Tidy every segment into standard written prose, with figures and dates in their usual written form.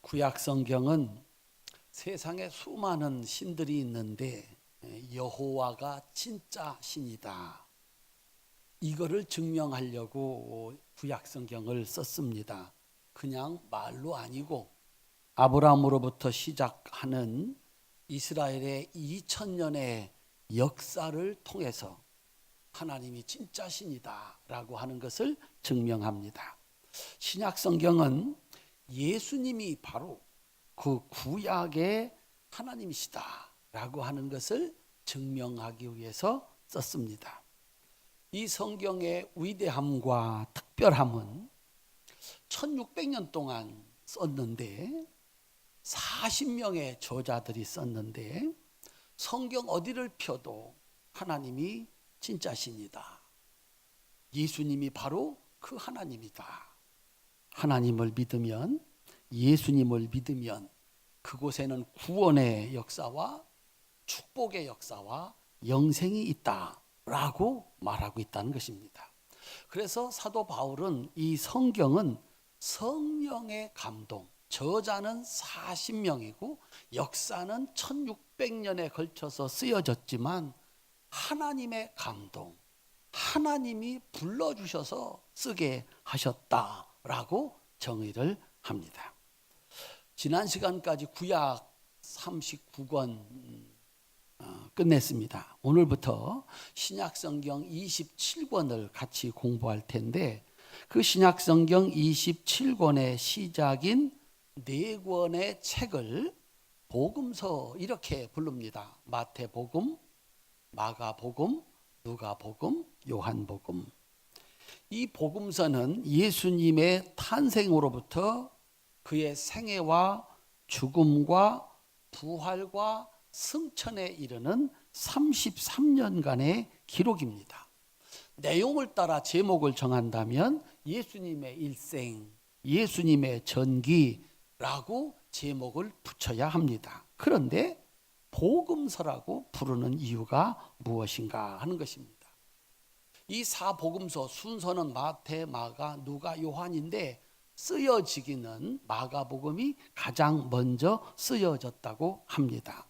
구약 성경은 세상에 수많은 신들이 있는데 여호와가 진짜 신이다. 이거를 증명하려고 구약 성경을 썼습니다. 그냥 말로 아니고 아브라함으로부터 시작하는 이스라엘의 2000년의 역사를 통해서 하나님이 진짜 신이다라고 하는 것을 증명합니다. 신약 성경은 예수님이 바로 그 구약의 하나님이시다라고 하는 것을 증명하기 위해서 썼습니다. 이 성경의 위대함과 특별함은 1600년 동안 썼는데 40명의 저자들이 썼는데 성경 어디를 펴도 하나님이 진짜 신이다. 예수님이 바로 그 하나님이다. 하나님을 믿으면, 예수님을 믿으면 그곳에는 구원의 역사와 축복의 역사와 영생이 있다라고 말하고 있다는 것입니다. 그래서 사도 바울은 이 성경은 성령의 감동, 저자는 40명이고 역사는 1600년에 걸쳐서 쓰여졌지만 하나님의 감동, 하나님이 불러주셔서 쓰게 하셨다라고 정의를 합니다. 지난 시간까지 구약 39권 끝냈습니다. 오늘부터 신약성경 27권을 같이 공부할 텐데 그 신약성경 27권의 시작인 4권의 책을 복음서 이렇게 부릅니다. 마태복음, 마가복음, 누가복음, 요한복음. 이 복음서는 예수님의 탄생으로부터 그의 생애와 죽음과 부활과 승천에 이르는 33년간의 기록입니다. 내용을 따라 제목을 정한다면 예수님의 일생, 예수님의 전기라고 제목을 붙여야 합니다. 그런데 복음서라고 부르는 이유가 무엇인가 하는 것입니다. 이 4복음서 순서는 마태, 마가, 누가, 요한인데 쓰여지기는 마가복음이 가장 먼저 쓰여졌다고 합니다.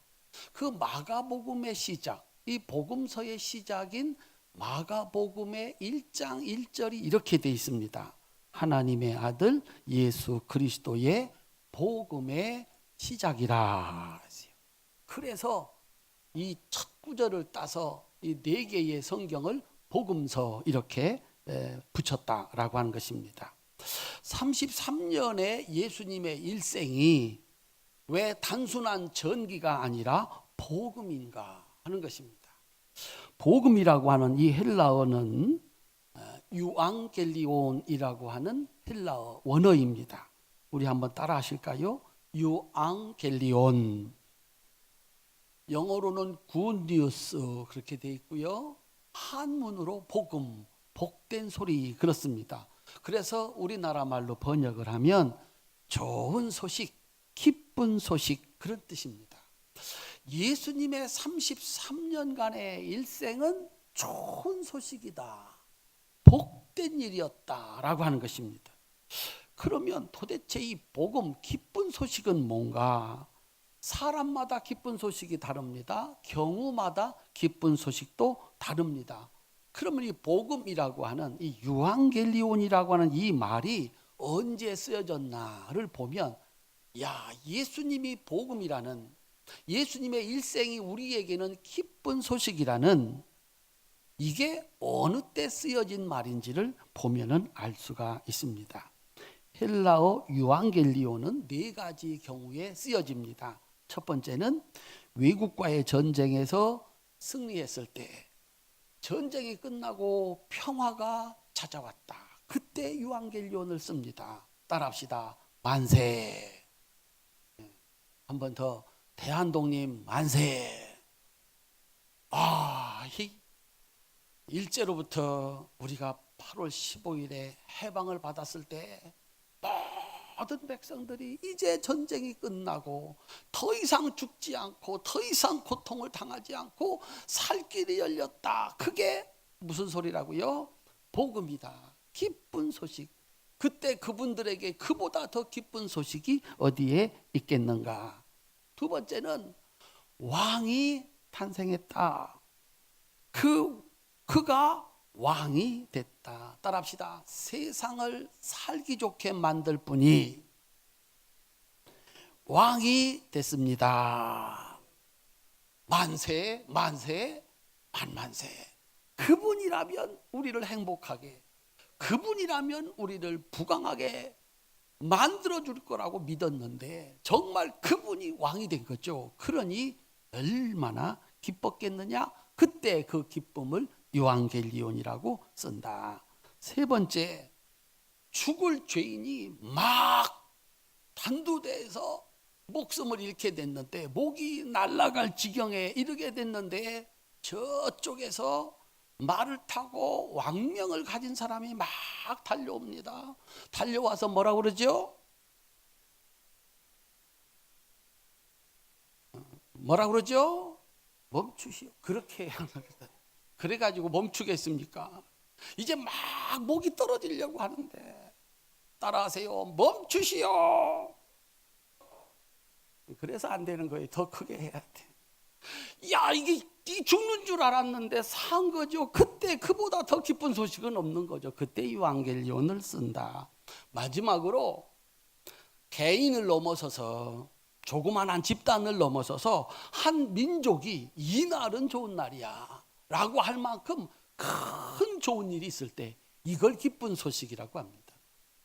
그 마가복음의 시작, 이 복음서의 시작인 마가복음의 1장 1절이 이렇게 되어 있습니다. 하나님의 아들 예수 그리스도의 복음의 시작이라. 그래서 이 첫 구절을 따서 이 4개의 성경을 복음서 이렇게 붙였다라고 하는 것입니다. 33년의 예수님의 일생이 왜 단순한 전기가 아니라 복음인가 하는 것입니다. 복음이라고 하는 이 헬라어는 유앙겔리온이라고 하는 헬라어 원어입니다. 우리 한번 따라 하실까요? 유앙겔리온. 영어로는 굿뉴스 그렇게 되어 있고요. 한문으로 복음, 복된 소리 그렇습니다. 그래서 우리나라 말로 번역을 하면 좋은 소식, 기쁜 소식 그런 뜻입니다. 예수님의 33년간의 일생은 좋은 소식이다. 복된 일이었다라고 하는 것입니다. 그러면 도대체 이 복음, 기쁜 소식은 뭔가? 사람마다 기쁜 소식이 다릅니다. 경우마다 기쁜 소식도 다릅니다. 그러면 이 복음이라고 하는 이 유앙겔리온이라고 하는 이 말이 언제 쓰여졌나를 보면 예수님이 복음이라는, 예수님의 일생이 우리에게는 기쁜 소식이라는 이게 어느 때 쓰여진 말인지를 보면은 알 수가 있습니다. 헬라어 유앙겔리온은 4가지 경우에 쓰여집니다. 첫 번째는 외국과의 전쟁에서 승리했을 때, 전쟁이 끝나고 평화가 찾아왔다. 그때 유앙겔리온을 씁니다. 따라합시다. 만세. 한 번 더. 대한독립 만세. 일제로부터 우리가 8월 15일에 해방을 받았을 때 모든 백성들이 이제 전쟁이 끝나고 더 이상 죽지 않고 더 이상 고통을 당하지 않고 살 길이 열렸다. 그게 무슨 소리라고요? 복음이다. 기쁜 소식. 그때 그분들에게 그보다 더 기쁜 소식이 어디에 있겠는가? 두 번째는 왕이 탄생했다. 그가 왕이 됐다. 따라합시다. 세상을 살기 좋게 만들 분이 왕이 됐습니다. 만세, 만세, 만만세. 그분이라면 우리를 행복하게, 그분이라면 우리를 부강하게 만들어줄 거라고 믿었는데 정말 그분이 왕이 된 거죠. 그러니 얼마나 기뻤겠느냐? 그때 그 기쁨을 요한겔리온이라고 쓴다. 세 번째, 죽을 죄인이 막 단두대에서 목숨을 잃게 됐는데, 목이 날아갈 지경에 이르게 됐는데, 저쪽에서 말을 타고 왕명을 가진 사람이 막 달려옵니다. 달려와서 뭐라고 그러죠? 뭐라고 그러죠? 멈추시오. 그렇게 하겠다. 그래가지고 멈추겠습니까? 이제 막 목이 떨어지려고 하는데 따라하세요. 멈추시오. 그래서 안 되는 거예요. 더 크게 해야 돼. 야, 이게 죽는 줄 알았는데 산 거죠. 그때 그보다 더 기쁜 소식은 없는 거죠. 그때 요한겔리온을 쓴다. 마지막으로 개인을 넘어서서, 조그만한 집단을 넘어서서 한 민족이 이날은 좋은 날이야 라고 할 만큼 큰 좋은 일이 있을 때 이걸 기쁜 소식이라고 합니다.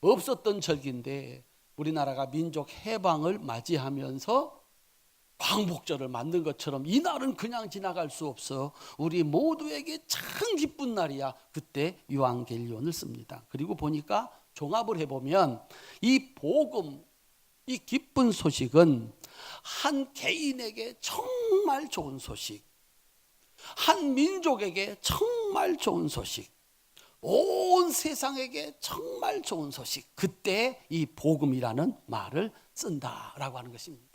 없었던 절기인데 우리나라가 민족 해방을 맞이하면서 광복절을 만든 것처럼 이날은 그냥 지나갈 수 없어. 우리 모두에게 참 기쁜 날이야. 그때 요한겔리온을 씁니다. 그리고 보니까 종합을 해보면 이 복음, 이 기쁜 소식은 한 개인에게 정말 좋은 소식, 한 민족에게 정말 좋은 소식, 온 세상에게 정말 좋은 소식, 그때 이 복음이라는 말을 쓴다라고 하는 것입니다.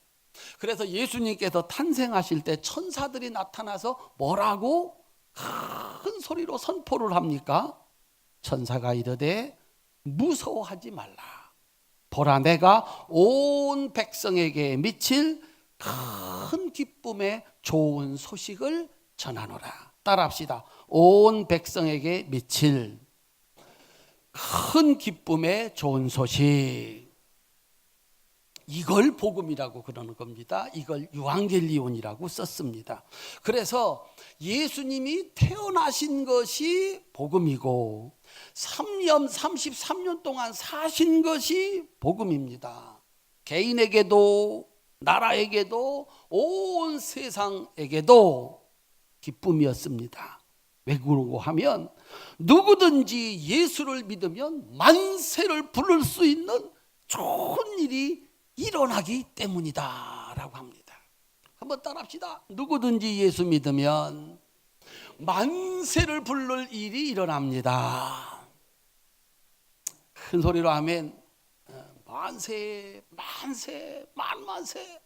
그래서 예수님께서 탄생하실 때 천사들이 나타나서 뭐라고 큰 소리로 선포를 합니까? 천사가 이르되 무서워하지 말라. 보라, 내가 온 백성에게 미칠 큰 기쁨의 좋은 소식을 전하노라. 따라합시다. 온 백성에게 미칠 큰 기쁨의 좋은 소식. 이걸 복음이라고 그러는 겁니다. 이걸 요한겔리온이라고 썼습니다. 그래서 예수님이 태어나신 것이 복음이고 33년 동안 사신 것이 복음입니다. 개인에게도 나라에게도 온 세상에게도 기쁨이었습니다. 왜 그러고 하면 누구든지 예수를 믿으면 만세를 부를 수 있는 좋은 일이 일어나기 때문이다 라고 합니다. 한번 따라합시다. 누구든지 예수 믿으면 만세를 부를 일이 일어납니다. 큰 소리로 하면 만세, 만세, 만만세.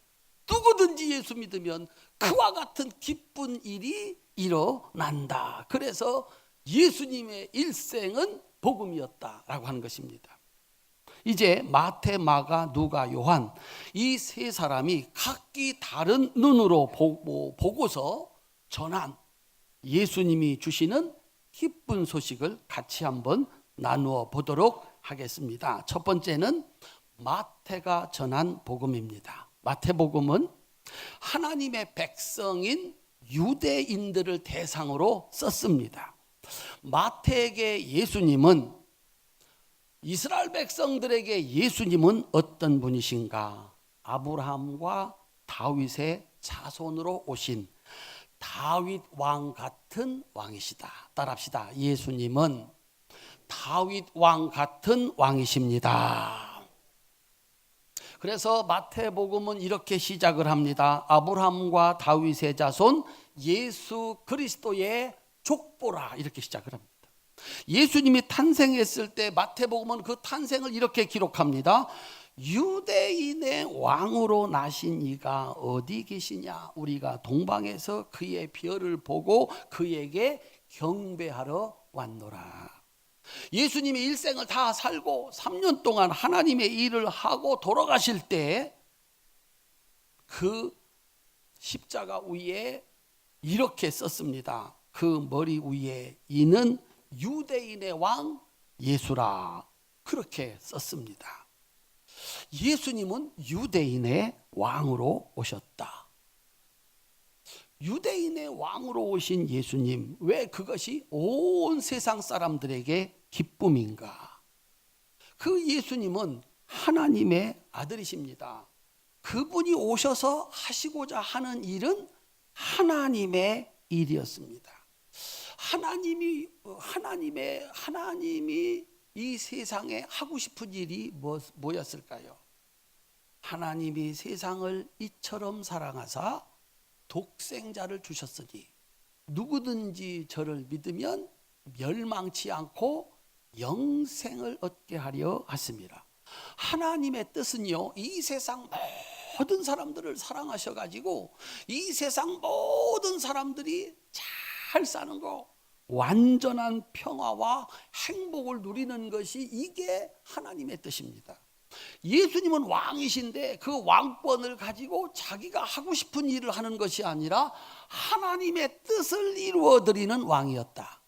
누구든지 예수 믿으면 그와 같은 기쁜 일이 일어난다. 그래서 예수님의 일생은 복음이었다라고 하는 것입니다. 이제 마태, 마가, 누가, 요한 이 세 사람이 각기 다른 눈으로 보고서 전한 예수님이 주시는 기쁜 소식을 같이 한번 나누어 보도록 하겠습니다. 첫 번째는 마태가 전한 복음입니다. 마태복음은 하나님의 백성인 유대인들을 대상으로 썼습니다. 마태에게 예수님은, 이스라엘 백성들에게 예수님은 어떤 분이신가? 아브라함과 다윗의 자손으로 오신 다윗 왕 같은 왕이시다. 따라합시다. 예수님은 다윗 왕 같은 왕이십니다. 그래서 마태복음은 이렇게 시작을 합니다. 아브라함과 다윗의 자손 예수 그리스도의 족보라, 이렇게 시작을 합니다. 예수님이 탄생했을 때 마태복음은 그 탄생을 이렇게 기록합니다. 유대인의 왕으로 나신 이가 어디 계시냐? 우리가 동방에서 그의 별을 보고 그에게 경배하러 왔노라. 예수님이 일생을 다 살고 3년 동안 하나님의 일을 하고 돌아가실 때 그 십자가 위에 이렇게 썼습니다. 그 머리 위에 이는 유대인의 왕 예수라, 그렇게 썼습니다. 예수님은 유대인의 왕으로 오셨다. 유대인의 왕으로 오신 예수님, 왜 그것이 온 세상 사람들에게 기쁨인가? 그 예수님은 하나님의 아들이십니다. 그분이 오셔서 하시고자 하는 일은 하나님의 일이었습니다. 하나님이 이 세상에 하고 싶은 일이 뭐였을까요? 하나님이 세상을 이처럼 사랑하사 독생자를 주셨으니 누구든지 저를 믿으면 멸망치 않고 영생을 얻게 하려 하십니다. 하나님의 뜻은요, 이 세상 모든 사람들을 사랑하셔가지고 이 세상 모든 사람들이 잘 사는 거, 완전한 평화와 행복을 누리는 것이 이게 하나님의 뜻입니다. 예수님은 왕이신데 그 왕권을 가지고 자기가 하고 싶은 일을 하는 것이 아니라 하나님의 뜻을 이루어드리는 왕이었다.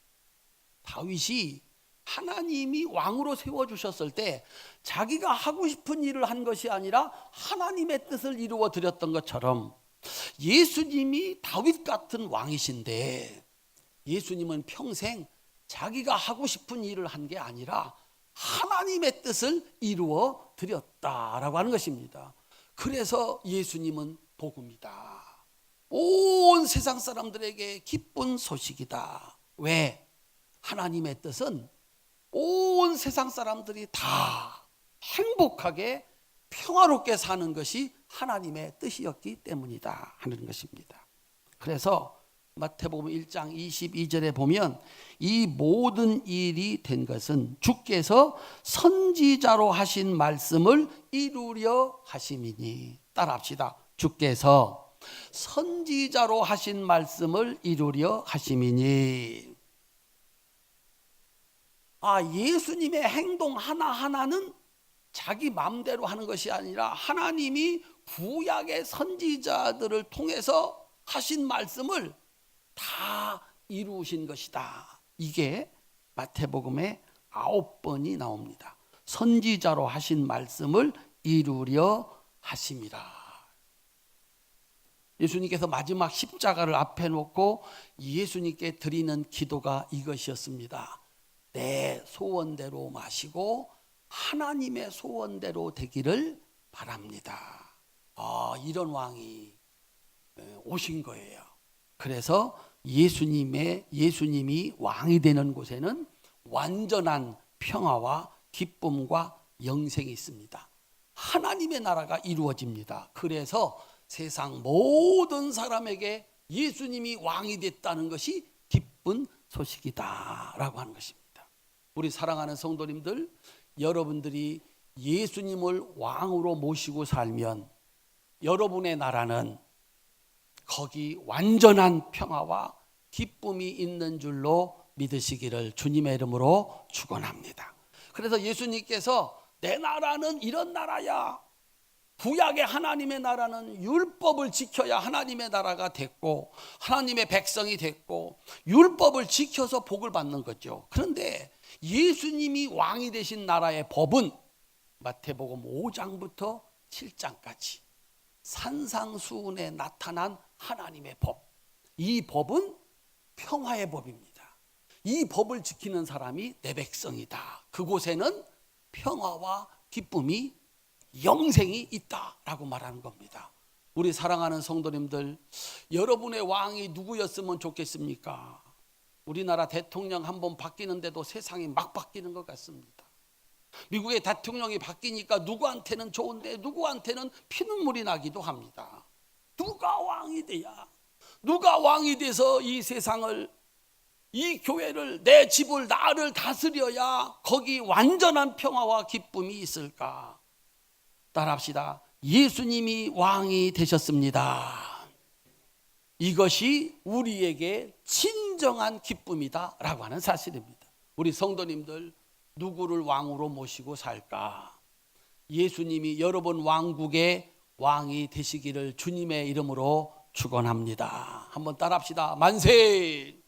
다윗이 하나님이 왕으로 세워주셨을 때 자기가 하고 싶은 일을 한 것이 아니라 하나님의 뜻을 이루어드렸던 것처럼 예수님이 다윗 같은 왕이신데 예수님은 평생 자기가 하고 싶은 일을 한 게 아니라 하나님의 뜻을 이루어 드렸다라고 하는 것입니다. 그래서 예수님은 복음이다. 온 세상 사람들에게 기쁜 소식이다. 왜? 하나님의 뜻은 온 세상 사람들이 다 행복하게 평화롭게 사는 것이 하나님의 뜻이었기 때문이다 하는 것입니다. 그래서 마태복음 1장 22절에 보면 이 모든 일이 된 것은 주께서 선지자로 하신 말씀을 이루려 하심이니. 따라합시다. 주께서 선지자로 하신 말씀을 이루려 하심이니. 예수님의 행동 하나하나는 자기 마음대로 하는 것이 아니라 하나님이 구약의 선지자들을 통해서 하신 말씀을 다 이루신 것이다. 이게 마태복음에 9번이 나옵니다. 선지자로 하신 말씀을 이루려 하심이라. 예수님께서 마지막 십자가를 앞에 놓고 예수님께 드리는 기도가 이것이었습니다. 내 소원대로 마시고 하나님의 소원대로 되기를 바랍니다. 이런 왕이 오신 거예요. 그래서 예수님이 왕이 되는 곳에는 완전한 평화와 기쁨과 영생이 있습니다. 하나님의 나라가 이루어집니다. 그래서 세상 모든 사람에게 예수님이 왕이 됐다는 것이 기쁜 소식이다라고 하는 것입니다. 우리 사랑하는 성도님들, 여러분들이 예수님을 왕으로 모시고 살면 여러분의 나라는 거기 완전한 평화와 기쁨이 있는 줄로 믿으시기를 주님의 이름으로 축원합니다. 그래서 예수님께서 내 나라는 이런 나라야. 구약의 하나님의 나라는 율법을 지켜야 하나님의 나라가 됐고 하나님의 백성이 됐고 율법을 지켜서 복을 받는 거죠. 그런데 예수님이 왕이 되신 나라의 법은 마태복음 5장부터 7장까지 산상수훈에 나타난 하나님의 법, 이 법은 평화의 법입니다. 이 법을 지키는 사람이 내 백성이다. 그곳에는 평화와 기쁨이, 영생이 있다라고 말하는 겁니다. 우리 사랑하는 성도님들, 여러분의 왕이 누구였으면 좋겠습니까? 우리나라 대통령 한번 바뀌는데도 세상이 막 바뀌는 것 같습니다. 미국의 대통령이 바뀌니까 누구한테는 좋은데 누구한테는 피눈물이 나기도 합니다. 누가 왕이 돼야, 누가 왕이 돼서 이 세상을, 이 교회를, 내 집을, 나를 다스려야 거기 완전한 평화와 기쁨이 있을까? 따라합시다. 예수님이 왕이 되셨습니다. 이것이 우리에게 진정한 기쁨이다 라고 하는 사실입니다. 우리 성도님들 누구를 왕으로 모시고 살까? 예수님이 여러분 왕국의 왕이 되시기를 주님의 이름으로 축원합니다. 한번 따라합시다. 만세!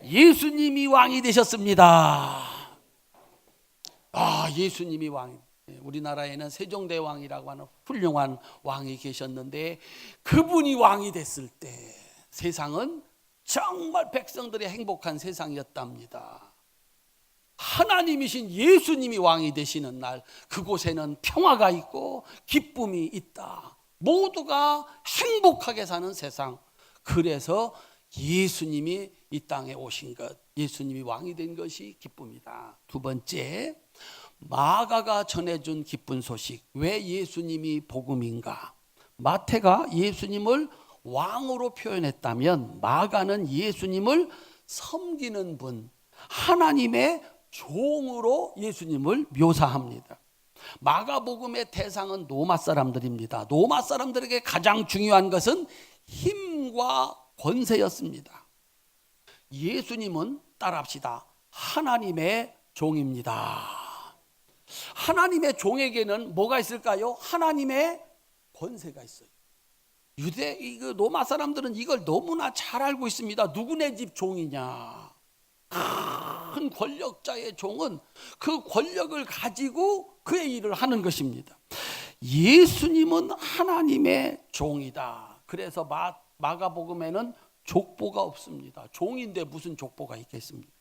예수님이 왕이 되셨습니다. 예수님이 왕이. 우리나라에는 세종대왕이라고 하는 훌륭한 왕이 계셨는데 그분이 왕이 됐을 때 세상은 정말 백성들의 행복한 세상이었답니다. 하나님이신 예수님이 왕이 되시는 날 그곳에는 평화가 있고 기쁨이 있다. 모두가 행복하게 사는 세상. 그래서 예수님이 이 땅에 오신 것, 예수님이 왕이 된 것이 기쁨이다. 두 번째, 마가가 전해준 기쁜 소식. 왜 예수님이 복음인가? 마태가 예수님을 왕으로 표현했다면 마가는 예수님을 섬기는 분, 하나님의 종으로 예수님을 묘사합니다. 마가복음의 대상은 로마 사람들입니다. 로마 사람들에게 가장 중요한 것은 힘과 권세였습니다. 예수님은 따라합시다. 하나님의 종입니다. 하나님의 종에게는 뭐가 있을까요? 하나님의 권세가 있어요. 로마 사람들은 이걸 너무나 잘 알고 있습니다. 누구네 집 종이냐? 큰 권력자의 종은 그 권력을 가지고 그의 일을 하는 것입니다. 예수님은 하나님의 종이다. 그래서 마가복음에는 족보가 없습니다. 종인데 무슨 족보가 있겠습니까?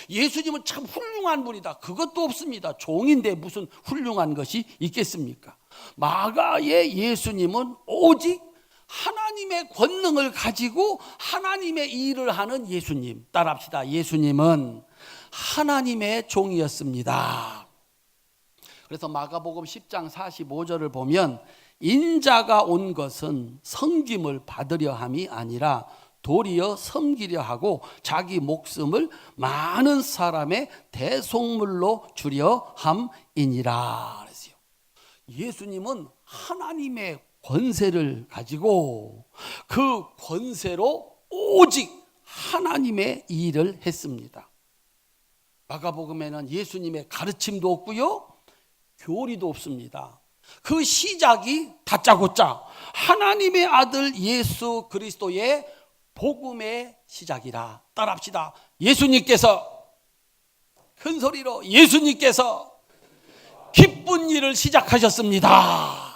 예수님은 참 훌륭한 분이다. 그것도 없습니다. 종인데 무슨 훌륭한 것이 있겠습니까? 마가의 예수님은 오직 하나님의 권능을 가지고 하나님의 일을 하는 예수님. 따라합시다. 예수님은 하나님의 종이었습니다. 그래서 마가복음 10장 45절을 보면 인자가 온 것은 섬김을 받으려 함이 아니라 도리어 섬기려 하고 자기 목숨을 많은 사람의 대속물로 주려 함이니라 그랬어요. 예수님은 하나님의 권세를 가지고 그 권세로 오직 하나님의 일을 했습니다. 마가복음에는 예수님의 가르침도 없고요, 교리도 없습니다. 그 시작이 다짜고짜 하나님의 아들 예수 그리스도의 복음의 시작이라. 따라합시다. 예수님께서, 큰 소리로 예수님께서 기쁜 일을 시작하셨습니다.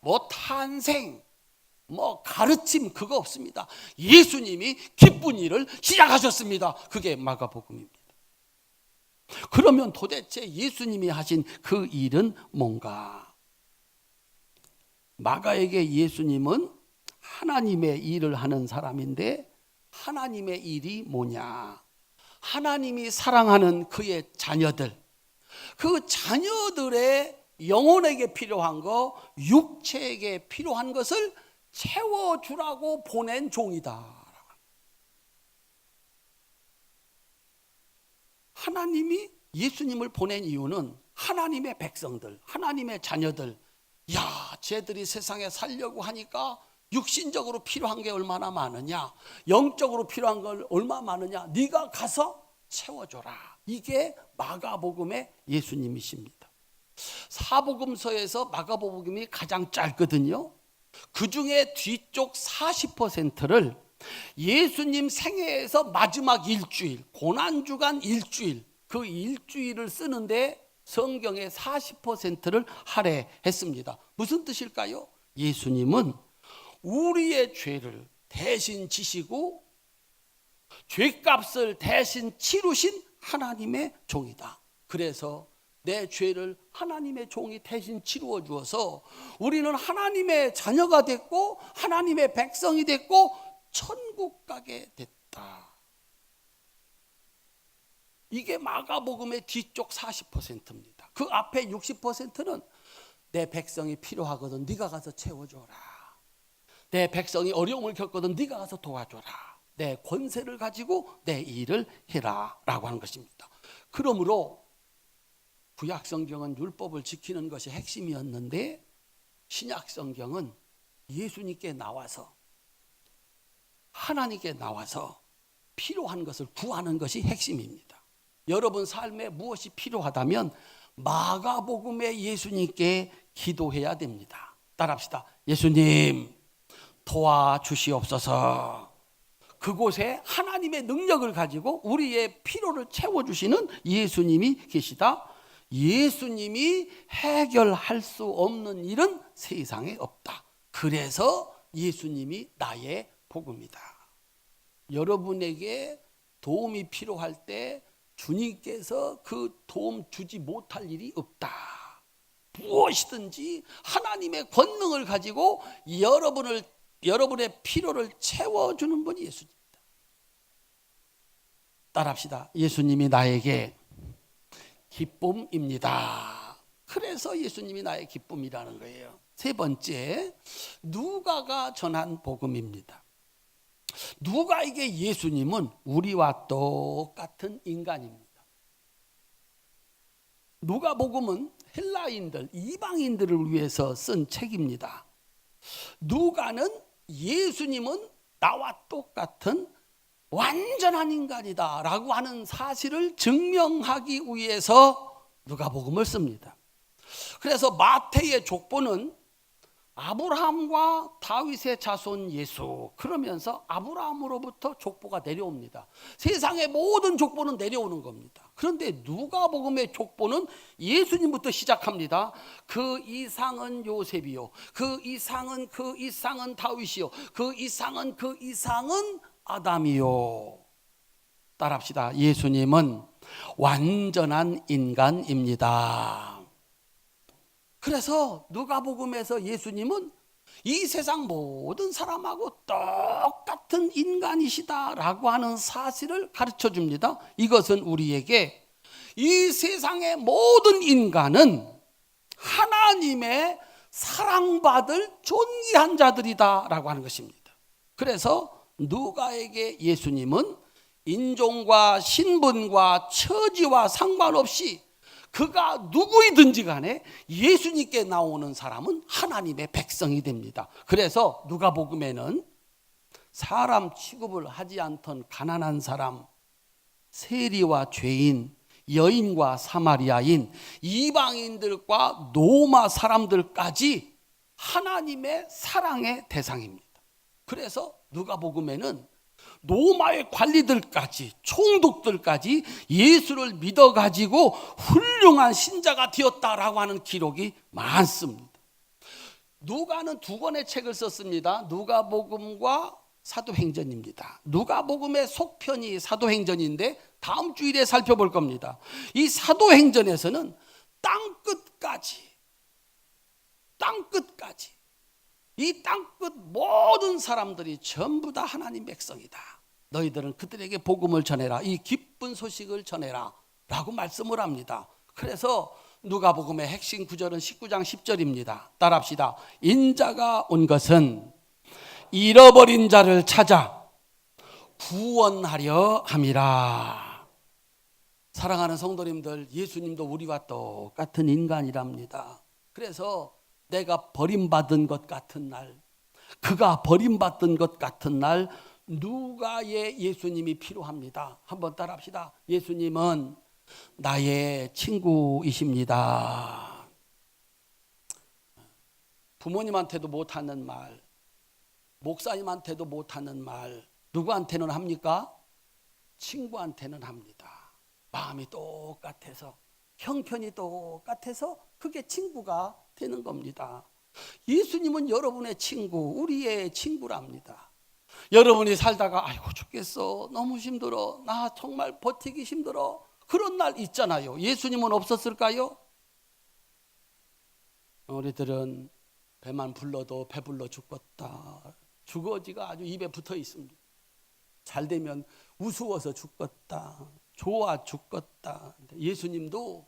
뭐 탄생, 뭐 가르침 그거 없습니다. 예수님이 기쁜 일을 시작하셨습니다. 그게 마가복음입니다. 그러면 도대체 예수님이 하신 그 일은 뭔가? 마가에게 예수님은 하나님의 일을 하는 사람인데 하나님의 일이 뭐냐? 하나님이 사랑하는 그의 자녀들, 그 자녀들의 영혼에게 필요한 거, 육체에게 필요한 것을 채워주라고 보낸 종이다. 하나님이 예수님을 보낸 이유는 하나님의 백성들, 하나님의 자녀들, 쟤들이 세상에 살려고 하니까 육신적으로 필요한 게 얼마나 많으냐, 영적으로 필요한 걸 얼마나 많으냐, 네가 가서 채워줘라. 이게 마가복음의 예수님이십니다. 사복음서에서 마가복음이 가장 짧거든요. 그 중에 뒤쪽 40%를 예수님 생애에서 마지막 일주일, 고난주간 일주일, 그 일주일을 쓰는데 성경의 40%를 할애했습니다. 무슨 뜻일까요? 예수님은 우리의 죄를 대신 지시고 죄값을 대신 치르신 하나님의 종이다. 그래서 내 죄를 하나님의 종이 대신 치루어 주어서 우리는 하나님의 자녀가 됐고 하나님의 백성이 됐고 천국 가게 됐다. 이게 마가복음의 뒤쪽 40%입니다. 그 앞에 60%는 내 백성이 필요하거든 네가 가서 채워줘라. 내 백성이 어려움을 겪거든 네가 가서 도와줘라. 내 권세를 가지고 내 일을 해라 라고 하는 것입니다. 그러므로 구약성경은 율법을 지키는 것이 핵심이었는데 신약성경은 예수님께 나와서, 하나님께 나와서 필요한 것을 구하는 것이 핵심입니다. 여러분 삶에 무엇이 필요하다면 마가복음의 예수님께 기도해야 됩니다. 따라합시다. 예수님 도와주시옵소서. 그곳에 하나님의 능력을 가지고 우리의 필요를 채워주시는 예수님이 계시다. 예수님이 해결할 수 없는 일은 세상에 없다. 그래서 예수님이 나의 복음이다. 여러분에게 도움이 필요할 때 주님께서 그 도움 주지 못할 일이 없다. 무엇이든지 하나님의 권능을 가지고 여러분의 필요를 채워주는 분이 예수님입니다. 따라합시다. 예수님이 나에게 기쁨입니다. 그래서 예수님이 나의 기쁨이라는 거예요. 세 번째, 누가가 전한 복음입니다. 누가에게 예수님은 우리와 똑같은 인간입니다. 누가복음은 헬라인들, 이방인들을 위해서 쓴 책입니다. 누가는 예수님은 나와 똑같은 완전한 인간이다 라고 하는 사실을 증명하기 위해서 누가복음을 씁니다. 그래서 마태의 족보는 아브라함과 다윗의 자손 예수, 그러면서 아브라함으로부터 족보가 내려옵니다. 세상의 모든 족보는 내려오는 겁니다. 그런데 누가복음의 족보는 예수님부터 시작합니다. 그 이상은 요셉이요, 그 이상은 다윗이요, 그 이상은 아담이요. 따라합시다. 예수님은 완전한 인간입니다. 그래서 누가복음에서 예수님은 이 세상 모든 사람하고 똑같은 인간이시다라고 하는 사실을 가르쳐 줍니다. 이것은 우리에게 이 세상의 모든 인간은 하나님의 사랑받을 존귀한 자들이다라고 하는 것입니다. 그래서 누가에게 예수님은 인종과 신분과 처지와 상관없이 그가 누구이든지 간에 예수님께 나오는 사람은 하나님의 백성이 됩니다. 그래서 누가복음에는 사람 취급을 하지 않던 가난한 사람, 세리와 죄인, 여인과 사마리아인, 이방인들과 로마 사람들까지 하나님의 사랑의 대상입니다. 그래서 누가복음에는 로마의 관리들까지, 총독들까지 예수를 믿어가지고 훌륭한 신자가 되었다라고 하는 기록이 많습니다. 누가는 두 권의 책을 썼습니다. 누가복음과 사도행전입니다. 누가복음의 속편이 사도행전인데 다음 주일에 살펴볼 겁니다. 이 사도행전에서는 땅끝까지 이 땅끝 모든 사람들이 전부 다 하나님 백성이다. 너희들은 그들에게 복음을 전해라. 이 기쁜 소식을 전해라 라고 말씀을 합니다. 그래서 누가복음의 핵심 구절은 19장 10절입니다. 따라합시다. 인자가 온 것은 잃어버린 자를 찾아 구원하려 함이라. 사랑하는 성도님들, 예수님도 우리와 똑같은 인간이랍니다. 그래서 내가 버림받은 것 같은 날, 그가 버림받던 것 같은 날 누가의 예수님이 필요합니다. 한번 따라합시다. 예수님은 나의 친구이십니다. 부모님한테도 못하는 말, 목사님한테도 못하는 말, 누구한테는 합니까? 친구한테는 합니다. 마음이 똑같아서, 형편이 똑같아서 그게 친구가 되는 겁니다. 예수님은 여러분의 친구, 우리의 친구랍니다. 여러분이 살다가 아이고 죽겠어, 너무 힘들어, 나 정말 버티기 힘들어, 그런 날 있잖아요. 예수님은 없었을까요? 우리들은 배만 불러도 배불러 죽겠다, 주거지가 아주 입에 붙어 있습니다. 잘 되면 우스워서 죽겠다, 좋아 죽겠다. 예수님도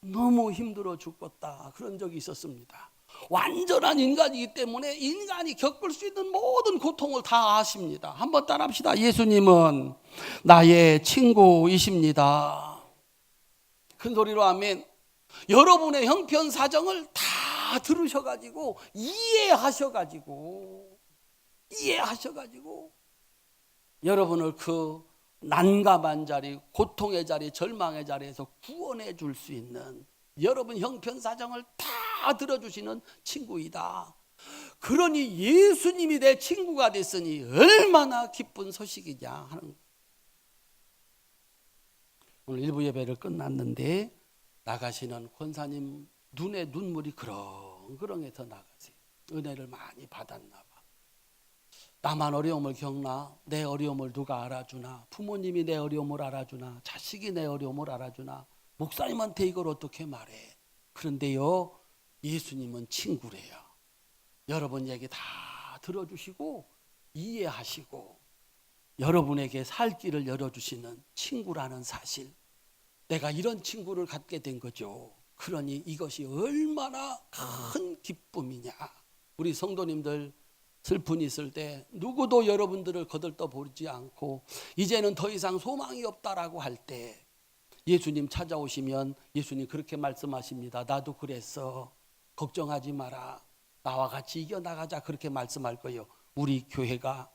너무 힘들어 죽겠다, 그런 적이 있었습니다. 완전한 인간이기 때문에 인간이 겪을 수 있는 모든 고통을 다 아십니다. 한번 따라합시다. 예수님은 나의 친구이십니다. 큰 소리로 아멘. 여러분의 형편 사정을 다 들으셔가지고 이해하셔가지고 여러분을 그 난감한 자리, 고통의 자리, 절망의 자리에서 구원해 줄 수 있는, 여러분 형편사정을 다 들어주시는 친구이다. 그러니 예수님이 내 친구가 됐으니 얼마나 기쁜 소식이냐 하는 거예요. 오늘 일부 예배를 끝났는데 나가시는 권사님 눈에 눈물이 그렁그렁해서 나가세요. 은혜를 많이 받았나 봐. 나만 어려움을 겪나? 내 어려움을 누가 알아주나? 부모님이 내 어려움을 알아주나? 자식이 내 어려움을 알아주나? 목사님한테 이걸 어떻게 말해? 그런데요, 예수님은 친구래요. 여러분 얘기 다 들어주시고 이해하시고 여러분에게 살 길을 열어주시는 친구라는 사실, 내가 이런 친구를 갖게 된 거죠. 그러니 이것이 얼마나 큰 기쁨이냐. 우리 성도님들 슬픔이 있을 때 누구도 여러분들을 거들떠 보지 않고 이제는 더 이상 소망이 없다라고 할 때 예수님 찾아오시면 예수님 그렇게 말씀하십니다. 나도 그랬어. 걱정하지 마라. 나와 같이 이겨나가자. 그렇게 말씀할 거예요. 우리 교회가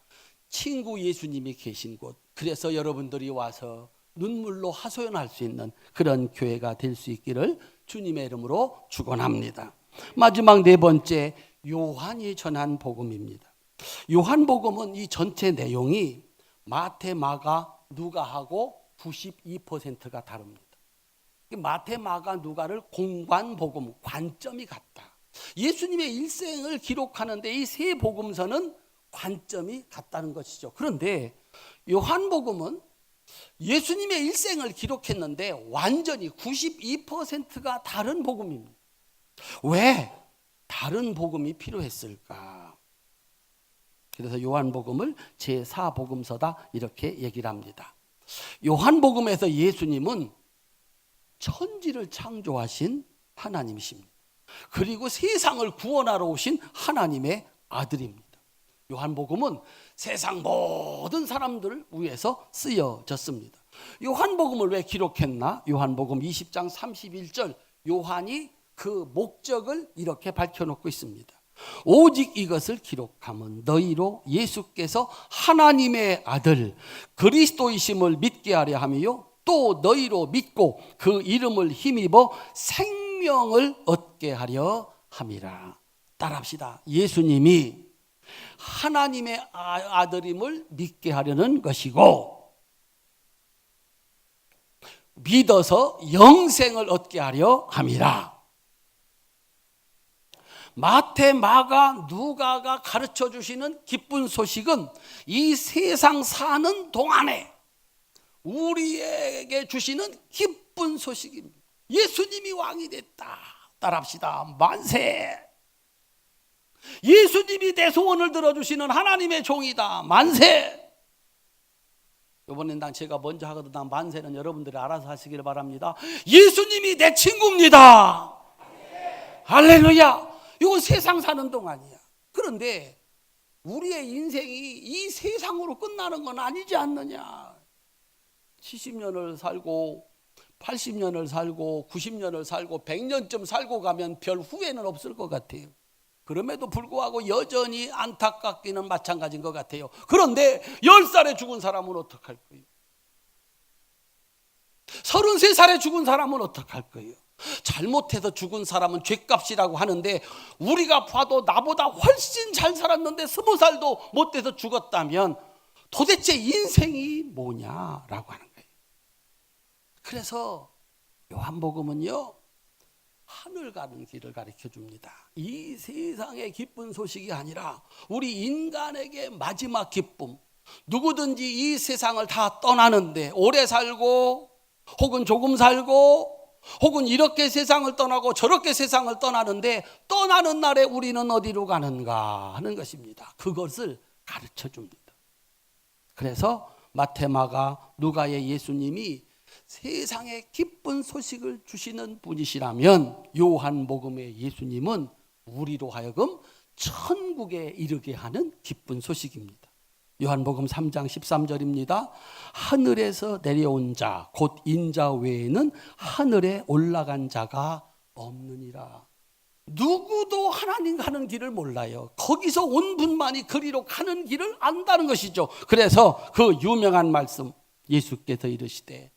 친구 예수님이 계신 곳, 그래서 여러분들이 와서 눈물로 하소연할 수 있는 그런 교회가 될 수 있기를 주님의 이름으로 축원합니다. 마지막 네 번째, 요한이 전한 복음입니다. 요한복음은 이 전체 내용이 마태, 마가, 누가하고 92%가 다릅니다. 마태, 마가, 누가를 공관복음, 관점이 같다. 예수님의 일생을 기록하는데 이 세 복음서는 관점이 같다는 것이죠. 그런데 요한복음은 예수님의 일생을 기록했는데 완전히 92%가 다른 복음입니다. 왜 다른 복음이 필요했을까? 그래서 요한복음을 제4복음서다 이렇게 얘기를 합니다. 요한복음에서 예수님은 천지를 창조하신 하나님이십니다. 그리고 세상을 구원하러 오신 하나님의 아들입니다. 요한복음은 세상 모든 사람들을 위해서 쓰여졌습니다. 요한복음을 왜 기록했나? 요한복음 20장 31절, 요한이 그 목적을 이렇게 밝혀놓고 있습니다. 오직 이것을 기록함은 너희로 예수께서 하나님의 아들 그리스도이심을 믿게 하려 함이요 또 너희로 믿고 그 이름을 힘입어 생명을 얻게 하려 함이라. 따라합시다. 예수님이 하나님의 아들임을 믿게 하려는 것이고 믿어서 영생을 얻게 하려 함이라. 마태, 마가, 누가가 가르쳐 주시는 기쁜 소식은 이 세상 사는 동안에 우리에게 주시는 기쁜 소식입니다. 예수님이 왕이 됐다. 따라합시다. 만세. 예수님이 내 소원을 들어주시는 하나님의 종이다. 만세. 이번엔 제가 먼저 하거든. 만세는 여러분들이 알아서 하시기를 바랍니다. 예수님이 내 친구입니다. 할렐루야. 이건 세상 사는 동안이야. 그런데 우리의 인생이 이 세상으로 끝나는 건 아니지 않느냐. 70년을 살고 80년을 살고 90년을 살고 100년쯤 살고 가면 별 후회는 없을 것 같아요. 그럼에도 불구하고 여전히 안타깝기는 마찬가지인 것 같아요. 그런데 10살에 죽은 사람은 어떡할 거예요? 33살에 죽은 사람은 어떡할 거예요? 잘못해서 죽은 사람은 죄값이라고 하는데 우리가 봐도 나보다 훨씬 잘 살았는데 20살도 못 돼서 죽었다면 도대체 인생이 뭐냐라고 하는 거예요. 그래서 요한복음은요, 하늘 가는 길을 가르쳐 줍니다. 이 세상의 기쁜 소식이 아니라 우리 인간에게 마지막 기쁨. 누구든지 이 세상을 다 떠나는데 오래 살고 혹은 조금 살고 혹은 이렇게 세상을 떠나고 저렇게 세상을 떠나는데 떠나는 날에 우리는 어디로 가는가 하는 것입니다. 그것을 가르쳐 줍니다. 그래서 마태, 마가, 누가의 예수님이 세상에 기쁜 소식을 주시는 분이시라면 요한복음의 예수님은 우리로 하여금 천국에 이르게 하는 기쁜 소식입니다. 요한복음 3장 13절입니다. 하늘에서 내려온 자 곧 인자 외에는 하늘에 올라간 자가 없느니라. 누구도 하나님 가는 길을 몰라요. 거기서 온 분만이 그리로 가는 길을 안다는 것이죠. 그래서 그 유명한 말씀 예수께서 이르시되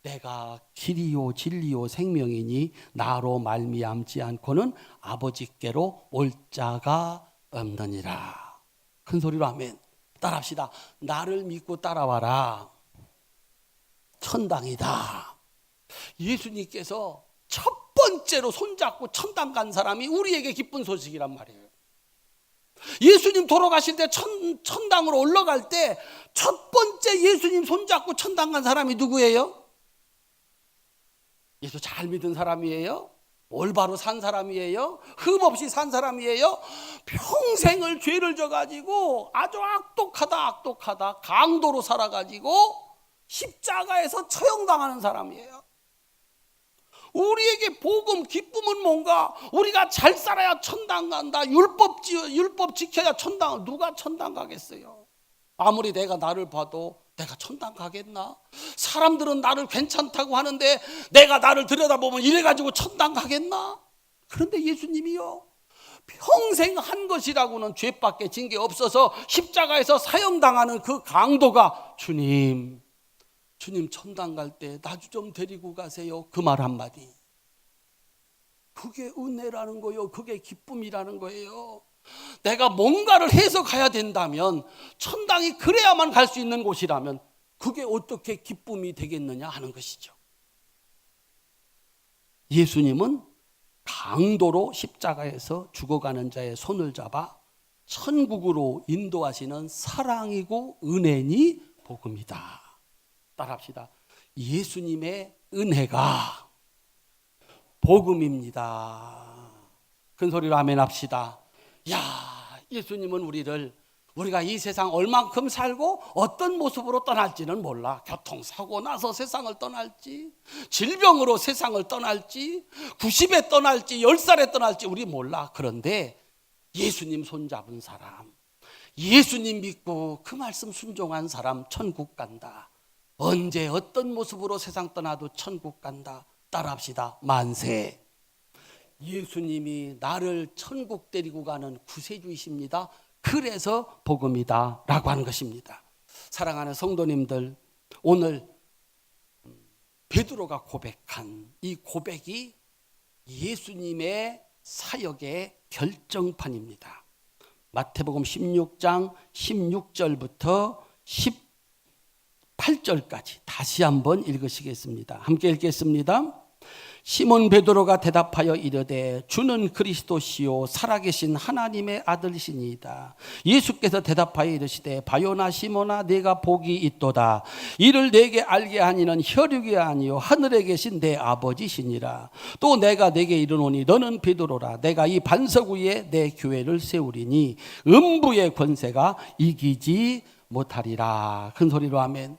내가 길이요 진리요 생명이니 나로 말미암지 않고는 아버지께로 올 자가 없느니라. 큰 소리로 아멘. 따라합시다. 나를 믿고 따라와라. 천당이다. 예수님께서 첫 번째로 손잡고 천당 간 사람이 우리에게 기쁜 소식이란 말이에요. 예수님 돌아가실 때 천당으로 올라갈 때 첫 번째 예수님 손잡고 천당 간 사람이 누구예요? 예수 잘 믿은 사람이에요? 올바로 산 사람이에요? 흠없이 산 사람이에요? 평생을 죄를 져가지고 아주 악독하다 강도로 살아가지고 십자가에서 처형당하는 사람이에요. 우리에게 복음, 기쁨은 뭔가? 우리가 잘 살아야 천당 간다. 율법 지켜야 천당. 누가 천당 가겠어요? 아무리 내가 나를 봐도 내가 천당 가겠나? 사람들은 나를 괜찮다고 하는데 내가 나를 들여다보면 이래가지고 천당 가겠나? 그런데 예수님이요, 평생 한 것이라고는 죄밖에 진 게 없어서 십자가에서 사형당하는 그 강도가 주님 천당 갈 때 나 좀 데리고 가세요. 그 말 한마디. 그게 은혜라는 거예요. 그게 기쁨이라는 거예요. 내가 뭔가를 해서 가야 된다면, 천당이 그래야만 갈 수 있는 곳이라면 그게 어떻게 기쁨이 되겠느냐 하는 것이죠. 예수님은 강도로 십자가에서 죽어가는 자의 손을 잡아 천국으로 인도하시는 사랑이고 은혜니 복음이다. 따라합시다. 예수님의 은혜가 복음입니다. 큰 소리로 아멘 합시다. 야, 예수님은 우리가 이 세상 얼만큼 살고 어떤 모습으로 떠날지는 몰라. 교통사고 나서 세상을 떠날지, 질병으로 세상을 떠날지, 90에 떠날지, 10살에 떠날지 우리 몰라. 그런데 예수님 손잡은 사람, 예수님 믿고 그 말씀 순종한 사람 천국 간다. 언제 어떤 모습으로 세상 떠나도 천국 간다. 따라합시다. 만세. 예수님이 나를 천국 데리고 가는 구세주이십니다. 그래서 복음이다 라고 하는 것입니다. 사랑하는 성도님들, 오늘 베드로가 고백한 이 고백이 예수님의 사역의 결정판입니다. 마태복음 16장 16절부터 18절까지 다시 한번 읽으시겠습니다. 함께 읽겠습니다. 시몬 베드로가 대답하여 이르되 주는 그리스도시요 살아계신 하나님의 아들이시니이다. 예수께서 대답하여 이르시되 바요나 시몬아 네가 복이 있도다. 이를 내게 알게 하니는 혈육이 아니요 하늘에 계신 내 아버지시니라. 또 내가 네게 이르노니 너는 베드로라. 내가 이 반석 위에 내 교회를 세우리니 음부의 권세가 이기지 못하리라. 큰 소리로 아멘.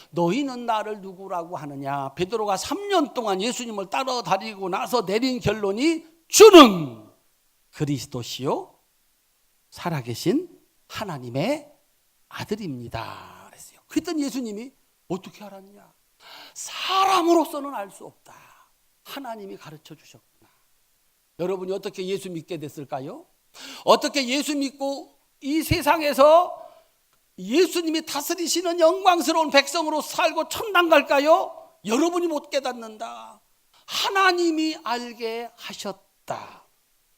너희는 나를 누구라고 하느냐? 베드로가 3년 동안 예수님을 따라다니고 나서 내린 결론이 주는 그리스도시요 살아계신 하나님의 아들입니다 그랬어요. 그랬더니 예수님이 어떻게 알았냐? 사람으로서는 알 수 없다. 하나님이 가르쳐 주셨구나. 여러분이 어떻게 예수 믿게 됐을까요? 어떻게 예수 믿고 이 세상에서 예수님이 다스리시는 영광스러운 백성으로 살고 천당 갈까요? 여러분이 못 깨닫는다. 하나님이 알게 하셨다.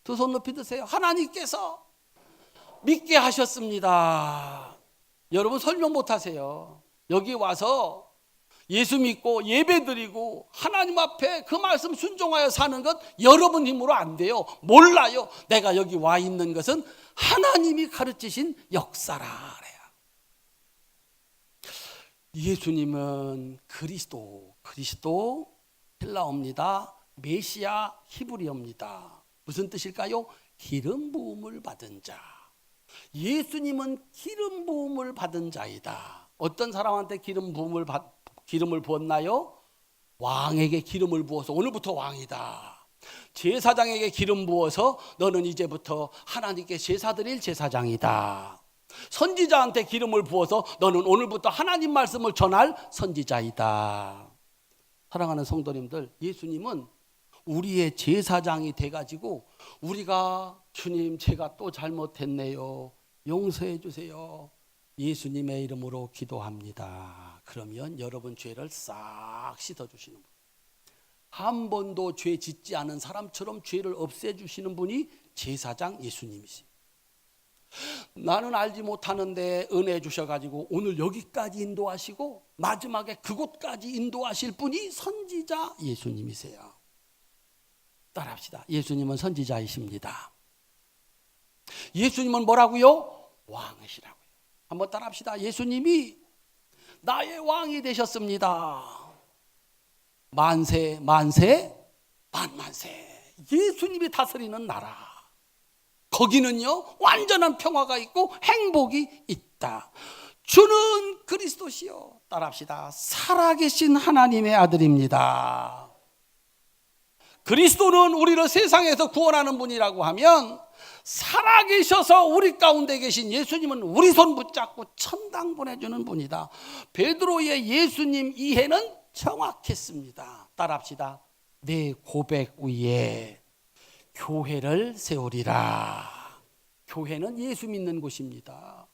두 손 높이 드세요. 하나님께서 믿게 하셨습니다. 여러분 설명 못 하세요. 여기 와서 예수 믿고 예배 드리고 하나님 앞에 그 말씀 순종하여 사는 것 여러분 힘으로 안 돼요. 몰라요. 내가 여기 와 있는 것은 하나님이 가르치신 역사라. 예수님은 그리스도 헬라어입니다. 메시아 히브리어입니다. 무슨 뜻일까요? 기름 부음을 받은 자. 예수님은 기름 부음을 받은 자이다. 어떤 사람한테 기름을 부었나요? 왕에게 기름을 부어서 오늘부터 왕이다. 제사장에게 기름 부어서 너는 이제부터 하나님께 제사 드릴 제사장이다. 선지자한테 기름을 부어서 너는 오늘부터 하나님 말씀을 전할 선지자이다. 사랑하는 성도님들, 예수님은 우리의 제사장이 돼가지고 우리가 주님 제가 또 잘못했네요. 용서해 주세요. 예수님의 이름으로 기도합니다. 그러면 여러분 죄를 싹 씻어주시는 분. 한 번도 죄 짓지 않은 사람처럼 죄를 없애주시는 분이 제사장 예수님이십니다. 나는 알지 못하는데 은혜 주셔가지고 오늘 여기까지 인도하시고 마지막에 그곳까지 인도하실 분이 선지자 예수님이세요. 따라합시다. 예수님은 선지자이십니다. 예수님은 뭐라고요? 왕이시라고요. 한번 따라합시다. 예수님이 나의 왕이 되셨습니다. 만세 만세 만만세. 예수님이 다스리는 나라. 거기는요 완전한 평화가 있고 행복이 있다. 주는 그리스도시요. 따라합시다. 살아계신 하나님의 아들입니다. 그리스도는 우리를 세상에서 구원하는 분이라고 하면 살아계셔서 우리 가운데 계신 예수님은 우리 손 붙잡고 천당 보내주는 분이다. 베드로의 예수님 이해는 정확했습니다. 따라합시다. 내 고백 위에 교회를 세우리라. 교회는 예수 믿는 곳입니다.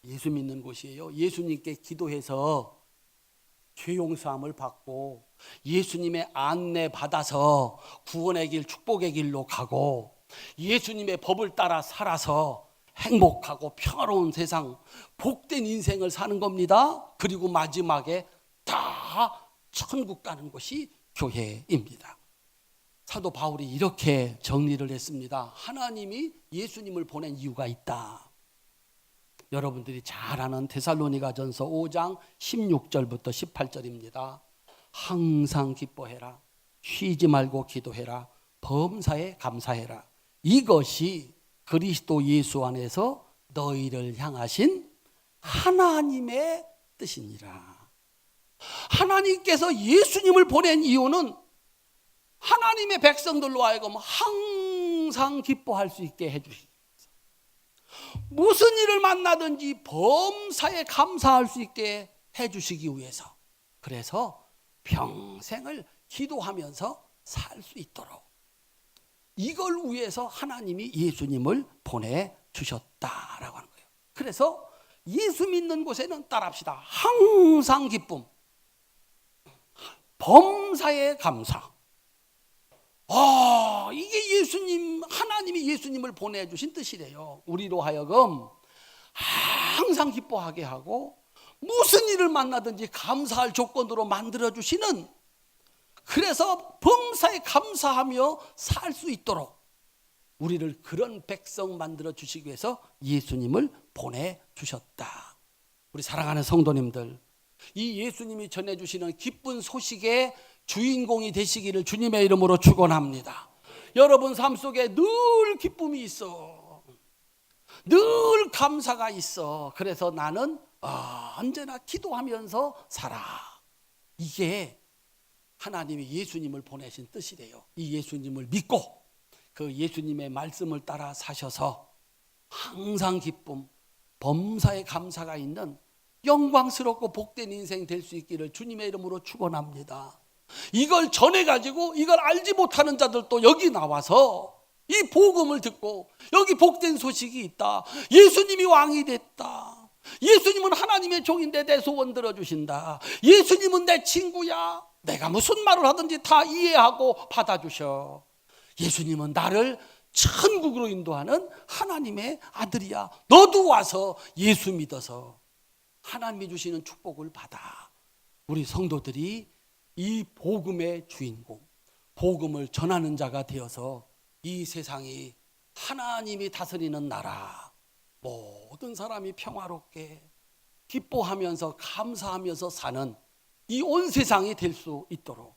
예수 믿는 곳이에요. 예수님께 기도해서 죄 용서함을 받고 예수님의 안내 받아서 구원의 길, 축복의 길로 가고 예수님의 법을 따라 살아서 행복하고 평화로운 세상, 복된 인생을 사는 겁니다. 그리고 마지막에 다 천국 가는 곳이 교회입니다. 사도 바울이 이렇게 정리를 했습니다. 하나님이 예수님을 보낸 이유가 있다. 여러분들이 잘 아는 데살로니가전서 5장 16절부터 18절입니다. 항상 기뻐해라. 쉬지 말고 기도해라. 범사에 감사해라. 이것이 그리스도 예수 안에서 너희를 향하신 하나님의 뜻이니라. 하나님께서 예수님을 보낸 이유는 하나님의 백성들로 하여금 항상 기뻐할 수 있게 해주시기 위해서, 무슨 일을 만나든지 범사에 감사할 수 있게 해주시기 위해서, 그래서 평생을 기도하면서 살 수 있도록 이걸 위해서 하나님이 예수님을 보내주셨다라고 하는 거예요. 그래서 예수 믿는 곳에는 따라합시다. 항상 기쁨, 범사에 감사. 이게 예수님, 하나님이 예수님을 보내주신 뜻이래요. 우리로 하여금 항상 기뻐하게 하고 무슨 일을 만나든지 감사할 조건으로 만들어주시는, 그래서 범사에 감사하며 살 수 있도록 우리를 그런 백성 만들어 주시기 위해서 예수님을 보내주셨다. 우리 사랑하는 성도님들, 이 예수님이 전해주시는 기쁜 소식의 주인공이 되시기를 주님의 이름으로 축원합니다. 여러분 삶 속에 늘 기쁨이 있어. 늘 감사가 있어. 그래서 나는 언제나 기도하면서 살아. 이게 하나님이 예수님을 보내신 뜻이래요. 이 예수님을 믿고 그 예수님의 말씀을 따라 사셔서 항상 기쁨, 범사에 감사가 있는 영광스럽고 복된 인생 될 수 있기를 주님의 이름으로 축원합니다. 이걸 전해가지고 이걸 알지 못하는 자들도 여기 나와서 이 복음을 듣고 여기 복된 소식이 있다. 예수님이 왕이 됐다. 예수님은 하나님의 종인데 내 소원 들어주신다. 예수님은 내 친구야. 내가 무슨 말을 하든지 다 이해하고 받아주셔. 예수님은 나를 천국으로 인도하는 하나님의 아들이야. 너도 와서 예수 믿어서 하나님이 주시는 축복을 받아. 우리 성도들이 이 복음의 주인공, 복음을 전하는 자가 되어서 이 세상이 하나님이 다스리는 나라, 모든 사람이 평화롭게 기뻐하면서 감사하면서 사는 이 온 세상이 될 수 있도록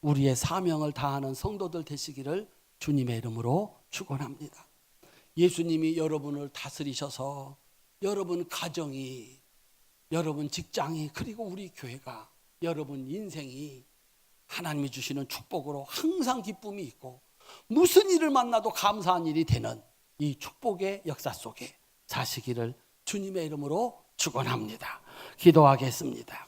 우리의 사명을 다하는 성도들 되시기를 주님의 이름으로 축원합니다. 예수님이 여러분을 다스리셔서 여러분 가정이, 여러분 직장이, 그리고 우리 교회가, 여러분 인생이 하나님이 주시는 축복으로 항상 기쁨이 있고 무슨 일을 만나도 감사한 일이 되는 이 축복의 역사 속에 사시기를 주님의 이름으로 축원합니다. 기도하겠습니다.